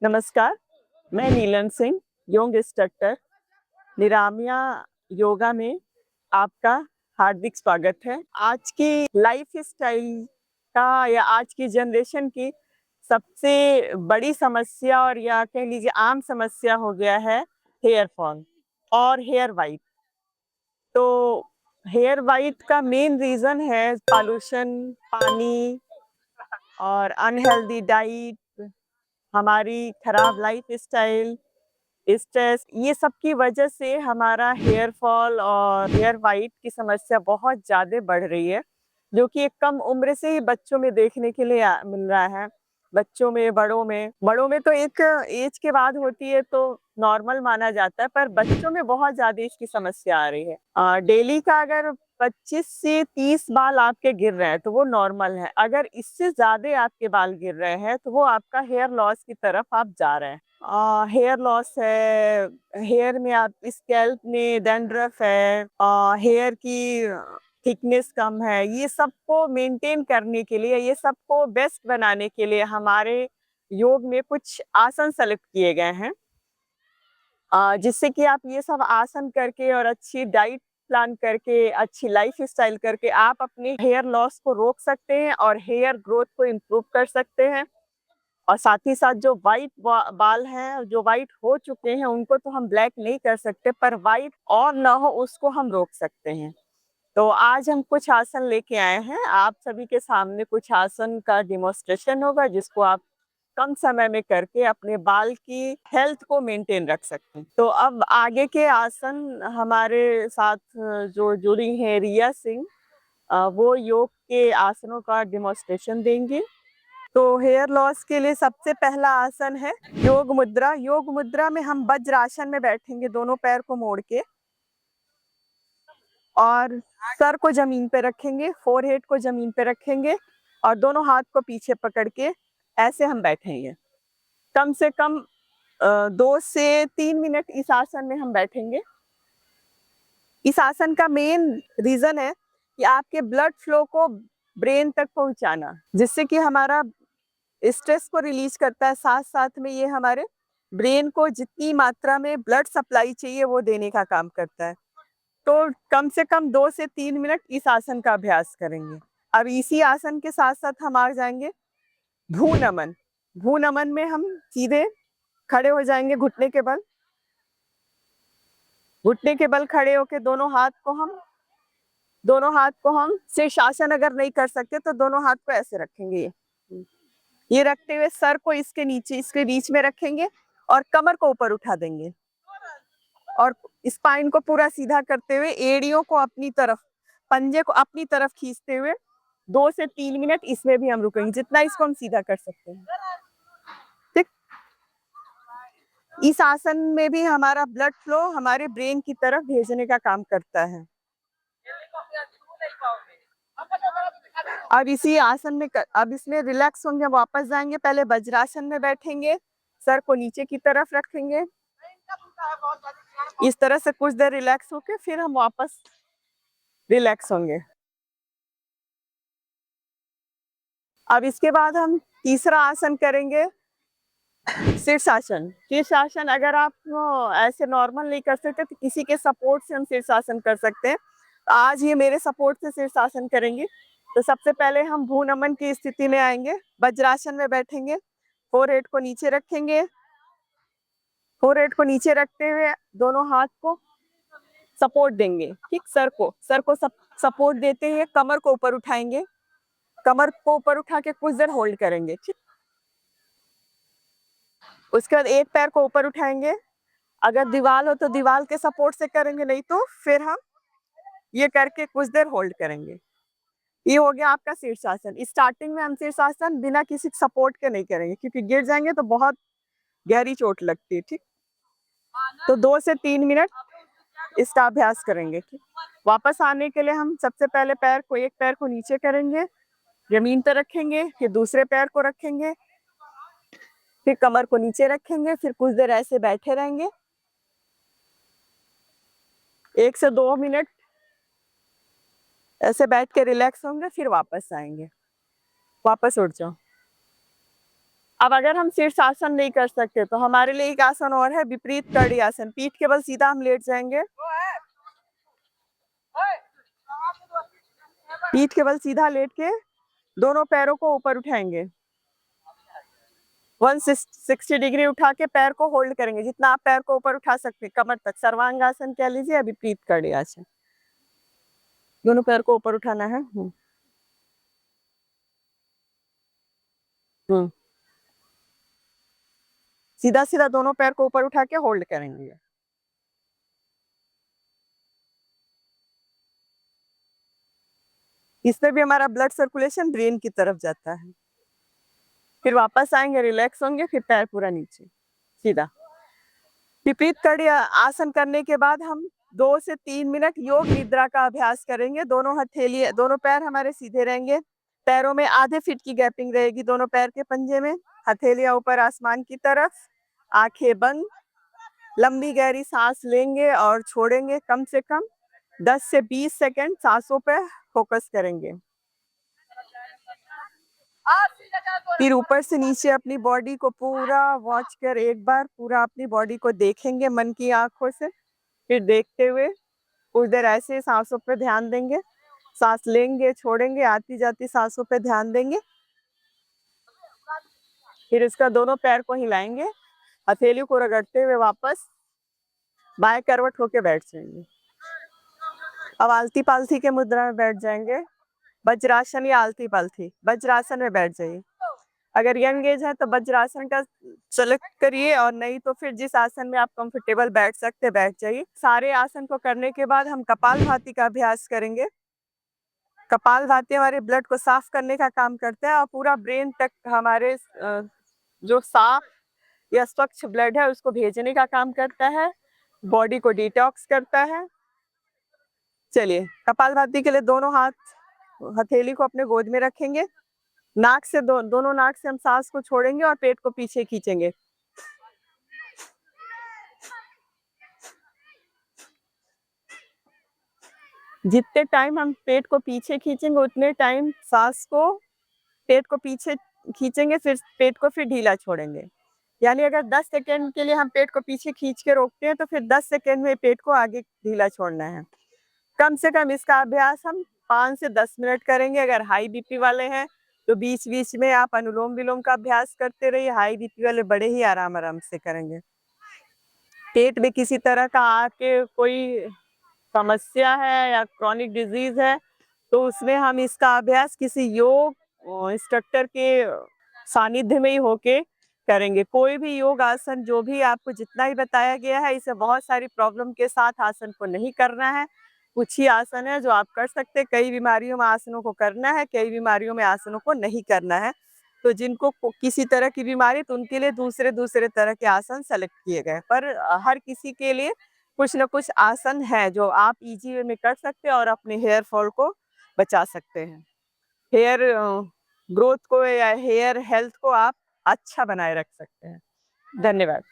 नमस्कार, मैं नीलन सिंह, योग इंस्ट्रक्टर, निरामिया योगा में आपका हार्दिक स्वागत है। आज की लाइफ़स्टाइल का या आज की जनरेशन की सबसे बड़ी समस्या और या कह लीजिए आम समस्या हो गया है हेयर फॉल और हेयर व्हाइट। तो हेयर व्हाइट का मेन रीज़न है पॉल्यूशन, पानी और अनहेल्दी डाइट, हमारी खराब लाइफ़स्टाइल, स्ट्रेस, ये सब की वजह से हमारा हेयर फॉल और हेयर व्हाइट की समस्या बहुत ज़्यादा बढ़ रही है, जो कि एक कम उम्र से ही बच्चों में देखने के लिए मिल रहा है। बच्चों में, बड़ों में तो एक एज के बाद होती है तो नॉर्मल माना जाता है, पर बच्चों में बहुत ज़्यादा इसकी समस्या आ रही है। डेली का अगर 25 से 30 बाल आपके गिर रहे हैं, तो वो नॉर्मल है। अगर इससे ज़्यादा आपके बाल गिर रहे हैं, तो वो आपका हेयर लॉस की तरफ आप जा रहे हैं। हेयर लॉस है, हेयर में आप स्कैल्प में डैंड्रफ है, हेयर की थिकनेस कम है, ये सबको मेंटेन करने के लिए, ये सबको बेस्ट बनाने के लिए हमारे योग में कुछ आसन सेलेक्ट किए गए हैं। जिससे कि आप ये सब आसन करके और अच्छी डाइट प्लान करके, अच्छी लाइफ़स्टाइल करके आप अपने हेयर लॉस को रोक सकते हैं और हेयर ग्रोथ को इम्प्रूव कर सकते हैं। और साथ ही साथ जो व्हाइट बाल हैं, जो व्हाइट हो चुके हैं, उनको तो हम ब्लैक नहीं कर सकते, पर व्हाइट और ना हो उसको हम रोक सकते हैं। तो आज हम कुछ आसन लेके आए हैं, आप सभी के सामने कुछ आसन का डेमोन्स्ट्रेशन होगा, जिसको आप कम समय में करके अपने बाल की हेल्थ को मेंटेन रख सकते हैं। तो अब आगे के आसन हमारे साथ जो जुड़ी हैं रिया सिंह, वो योग के आसनों का डेमोन्स्ट्रेशन देंगी। तो हेयर लॉस के लिए सबसे पहला आसन है योग मुद्रा। योग मुद्रा में हम वज्रासन में बैठेंगे, दोनों पैर को मोड़ के और सर को जमीन पे रखेंगे, फोरहेड को जमीन पे रखेंगे और दोनों हाथ को पीछे पकड़ के ऐसे हम बैठेंगे। कम से कम 2 से 3 मिनट इस आसन में हम बैठेंगे। इस आसन का मेन रीज़न है कि आपके ब्लड फ्लो को ब्रेन तक पहुँचाना, जिससे कि हमारा स्ट्रेस को रिलीज़ करता है, साथ-साथ में ये हमारे ब्रेन को जितनी मात्रा में ब्लड सप्लाई चाहिए वो देने का काम करता है। तो कम से कम 2 से 3 मिनट इस आसन का अभ्यास करेंगे। अब इसी आसन के साथ-साथ हम आ जाएँगे भ्रू-नमन। भ्रू-नमन में हम सीधे खड़े हो जाएँगे घुटने के बल खड़े होके दोनों हाथ को हम शीर्षासन अगर नहीं कर सकते तो दोनों हाथ को ऐसे रखेंगे ये रखते हुए सर को इसके नीचे, इसके बीच में रखेंगे और कमर को ऊपर उठा देंगे और स्पाइन को पूरा सीधा करते हुए एड़ियों को अपनी तरफ, पंजे को अपनी तरफ खींचते हुए 2 से 3 मिनट इसमें भी हम रुकेंगे, जितना इसको हम सीधा कर सकते हैं। ठीक? इस आसन में भी हमारा ब्लड फ्लो हमारे ब्रेन की तरफ भेजने का काम करता है। अब इसमें रिलैक्स होंगे, वापस जाएँगे, पहले वज्रासन में बैठेंगे, सर को नीचे की तरफ रखेंगे। इस तरह से कुछ देर रिलैक्स होके फिर हम वापस रिलैक्स होंगे। अब इसके बाद हम तीसरा आसन करेंगे शीर्षासन। शीर्षासन अगर आप ऐसे नॉर्मल नहीं कर सकते तो किसी के सपोर्ट से हम शीर्षासन कर सकते हैं। तो आज ये मेरे सपोर्ट से शीर्षासन करेंगे। तो सबसे पहले हम भ्रू नमन की स्थिति में आएँगे, वज्रासन में बैठेंगे, फोरहेड को नीचे रखेंगे, फोरहेड को नीचे रखते हुए दोनों हाथ को सपोर्ट देंगे, ठीक? सर को सपोर्ट देते हुए कमर को ऊपर उठाएँगे, कमर को ऊपर उठा के कुछ देर होल्ड करेंगे, ठीक? उसके बाद एक पैर को ऊपर उठाएँगे, अगर दीवार हो तो दीवार के सपोर्ट से करेंगे, नहीं तो फिर हम ये करके कुछ देर होल्ड करेंगे। ये हो गया आपका शीर्षासन। स्टार्टिंग में हम शीर्षासन बिना किसी सपोर्ट के नहीं करेंगे, क्योंकि गिर जाएँगे तो बहुत गहरी चोट लगती है, ठीक? तो 2 से 3 मिनट इसका अभ्यास करेंगे, ठीक? वापस आने के लिए हम सबसे पहले एक पैर को नीचे करेंगे, ज़मीन पे रखेंगे, फिर दूसरे पैर को रखेंगे, फिर कमर को नीचे रखेंगे, फिर कुछ देर ऐसे बैठे रहेंगे। 1 से 2 मिनट ऐसे बैठ के रिलैक्स होंगे, फिर वापस आएँगे। वापस उठ जाओ। अब अगर हम शीर्षासन नहीं कर सकते तो हमारे लिए एक आसन और है, विपरीत कड़ी आसन। पीठ के बल सीधा हम लेट जाएंगे, पीठ के बल सीधा लेट के दोनों पैरों को ऊपर उठाएंगे, 160 डिग्री उठा के पैर को होल्ड करेंगे, जितना आप पैर को ऊपर उठा सकते हैं कमर तक। सर्वांगासन कह लीजिए या विपरीत कड़ी आसन, दोनों पैर को ऊपर उठाना है। सीधा सीधा दोनों पैर को ऊपर उठा के होल्ड करेंगे। इससे भी हमारा ब्लड सर्कुलेशन ब्रेन की तरफ जाता है। फिर वापस आएंगे, रिलैक्स होंगे, फिर पैर पूरा नीचे सीधा। विपरीत कड़ी आसन करने के बाद हम 2 से 3 मिनट योग निद्रा का अभ्यास करेंगे। दोनों हथेली, दोनों पैर हमारे सीधे रहेंगे, पैरों में आधे फीट की गैपिंग रहेगी दोनों पैर के पंजे में, हथेलियां ऊपर आसमान की तरफ, आंखें बंद, लंबी गहरी सांस लेंगे और छोड़ेंगे। कम से कम 10 से 20 सेकंड सांसों पे फोकस करेंगे। फिर ऊपर से नीचे अपनी बॉडी को पूरा वॉच कर एक बार पूरा अपनी बॉडी को देखेंगे मन की आंखों से। फिर देखते हुए कुछ देर ऐसे सांसों पे ध्यान देंगे, सांस लेंगे छोड़ेंगे, आती जाती सांसों पे ध्यान देंगे। फिर इसका दोनों पैर को हिलाएंगे, हथेली को रगड़ते हुए वापस बाएं करवट होके बैठ जाएंगे। अब आलती पालथी के मुद्रा में बैठ जाएंगे, वज्रासन या आलती पालथी। वज्रासन में बैठ जाइए, अगर यंग एज है तो वज्रासन का सेलेक्ट करिए, और नहीं तो फिर जिस आसन में आप कंफर्टेबल बैठ सकते बैठ जाइए। सारे आसन को करने के बाद हम कपालभाति का अभ्यास करेंगे। कपालभाति हमारे ब्लड को साफ करने का काम करता है और पूरा ब्रेन तक हमारे जो साफ या स्वच्छ ब्लड है उसको भेजने का काम करता है, बॉडी को डिटॉक्स करता है। चलिए, कपालभाति के लिए दोनों हाथ हथेली को अपने गोद में रखेंगे, नाक से दोनों नाक से हम सांस को छोड़ेंगे और पेट को पीछे खींचेंगे। जितने टाइम हम पेट को पीछे खींचेंगे उतने टाइम सांस को पेट को पीछे खींचेंगे, फिर पेट को फिर ढीला छोड़ेंगे। यानी अगर 10 सेकेंड के लिए हम पेट को पीछे खींच के रोकते हैं तो फिर 10 सेकेंड में पेट को आगे ढीला छोड़ना है। कम से कम इसका अभ्यास हम 5 से 10 मिनट करेंगे। अगर हाई बीपी वाले हैं तो बीच बीच में आप अनुलोम विलोम का अभ्यास करते रहिए। हाई बीपी वाले बड़े ही आराम आराम से करेंगे। पेट में किसी तरह का आके कोई समस्या है या क्रॉनिक डिजीज है तो उसमें हम इसका अभ्यास किसी योग इंस्ट्रक्टर के सानिध्य में ही होके करेंगे। कोई भी योग आसन जो भी आपको जितना ही बताया गया है, इसे बहुत सारी प्रॉब्लम के साथ आसन को नहीं करना है। कुछ ही आसन है जो आप कर सकते हैं। कई बीमारियों में आसनों को करना है, कई बीमारियों में आसनों को नहीं करना है। तो जिनको किसी तरह की बीमारी तो उनके लिए दूसरे दूसरे तरह के आसन सेलेक्ट किए गए, पर हर किसी के लिए कुछ न कुछ आसन है जो आप इजी वे में कर सकते हैं और अपने हेयर फॉल को बचा सकते हैं। हेयर ग्रोथ को या हेयर हेल्थ को आप अच्छा बनाए रख सकते हैं। धन्यवाद।